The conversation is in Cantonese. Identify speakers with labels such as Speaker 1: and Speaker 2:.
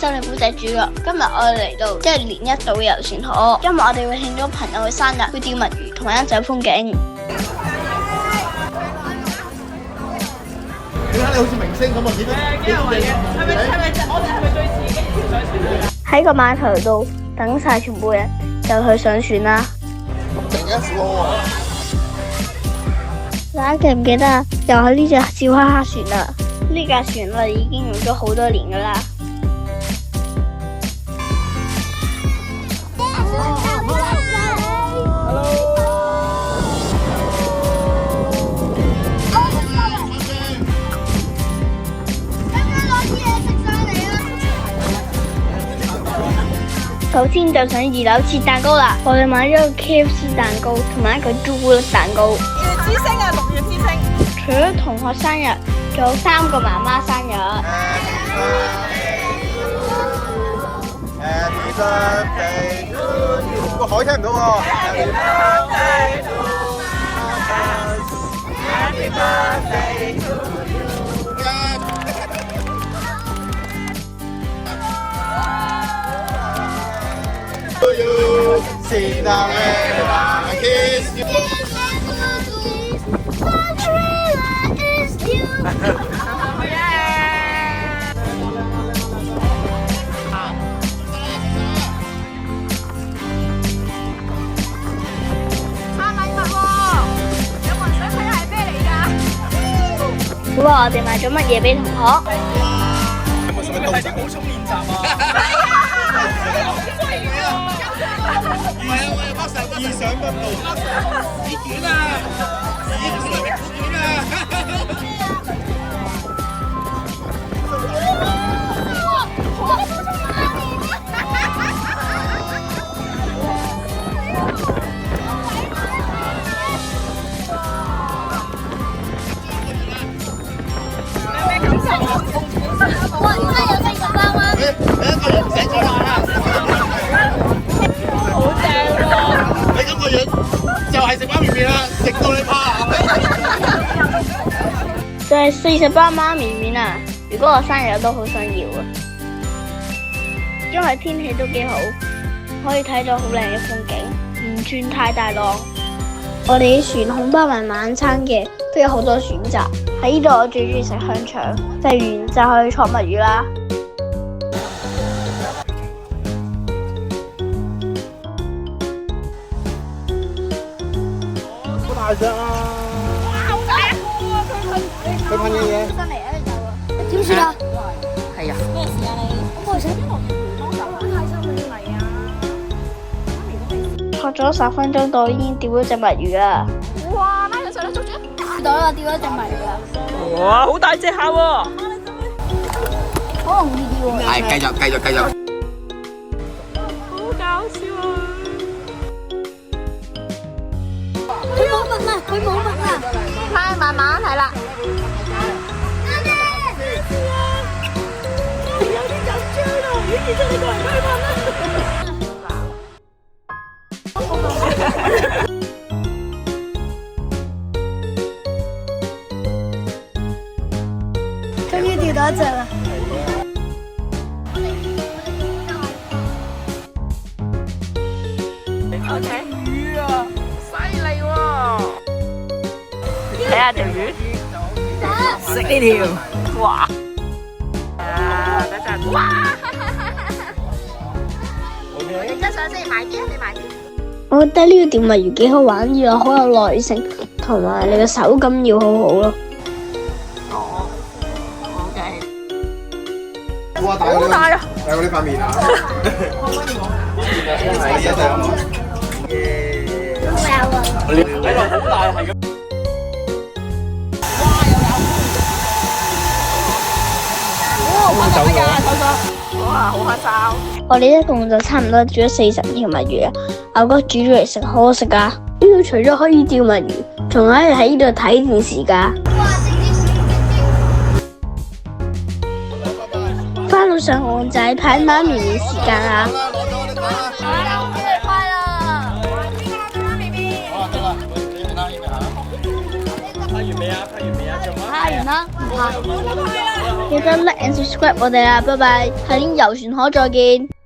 Speaker 1: 收你古仔主角。今日我哋嚟到1年1度嘅遊船河，今日我哋會慶祝朋友嘅生日，去釣墨魚同埋欣賞風景。
Speaker 2: 你睇你好似明星咁啊！幾多嘅？係咪最似嘅？
Speaker 1: 喺個碼頭度等晒全部人，就去上船啦。
Speaker 2: 突然間小可啊！
Speaker 1: 大家記唔記得啊？又係呢隻小黑黑船啦！呢架船我哋已經用咗好多年噶啦。首先就上2樓切蛋糕啦，我哋買咗個 KFC 蛋糕同埋一個朱古力蛋糕。
Speaker 3: 6月之星啊，6月之星！
Speaker 1: 除咗同學生日，仲有3個媽媽生日。
Speaker 2: Happy birthday to you！ 個海聽唔到喎。Happy birthday to you！ Sit down and I kiss you。
Speaker 1: 估下我哋買咗乜嘢俾同學？
Speaker 2: 係咪啲補充練習啊？唔係啊，我哋北上意想不到。意卷啊！意卷啊！
Speaker 1: 哇！點解有隻小包啊？
Speaker 2: 你一個人唔使講話啦。
Speaker 3: 好正喎！
Speaker 2: 你咁個樣就係食媽咪麵啦，食到你怕。
Speaker 1: 就係40包媽咪麵啊！如果我生日都好想要啊，因為天氣都幾好，可以睇到好靚嘅風景，唔算太大浪。我哋啲船控包埋晚餐嘅，都有好多選擇。喺呢度我最中意食香腸，食完就去坐墨魚啦。
Speaker 2: 好大隻啊！
Speaker 3: 好大喎！
Speaker 2: 佢噴嘅嘢。
Speaker 1: 新嚟啊！點算啊？
Speaker 3: 係啊！
Speaker 1: 咩事啊你？我冇請啲學員幫手啊！太辛苦嚟啊！學咗10分鐘到已經釣咗隻墨魚啦！
Speaker 3: 哇！拉佢上嚟捉住！
Speaker 1: 到啦，釣咗隻墨魚啦！
Speaker 3: 哇！好大隻下喎！
Speaker 1: 好容易釣喎！
Speaker 2: 係，繼續。
Speaker 3: 好搞笑啊！
Speaker 1: 佢冇問啊！佢冇問啊！
Speaker 3: 係慢慢係啦。有啲緊張啊！咦，其實你過嚟推問啦。
Speaker 1: 終於釣到一隻啦！
Speaker 3: 魚啊，犀利喎！睇下條魚，食呢條，哇！啊，等陣，哇！你張相先，埋啲啊，你埋啲。
Speaker 1: 我覺得呢個釣墨魚幾好玩，要好有耐性，同埋你嘅手感要好好咯。
Speaker 3: 哦，OK。
Speaker 2: 哇！
Speaker 3: 好大啊！
Speaker 2: 大過呢塊面啊！係一隻。
Speaker 3: 喺度好大係咁。哇！走咗。哇！好開心。
Speaker 1: 我哋一共就差唔多釣咗40條墨魚啊！牛哥煮咗嚟食，好好食噶。呢度除咗可以釣墨魚，仲可以喺呢度睇電視噶。翻到上岸就係睇媽咪嘅時間啦。
Speaker 2: 拍完未啊？
Speaker 1: 拍完啦。啦，唔怕。記得 like and subscribe 我哋啊，拜拜，喺遊船河再見。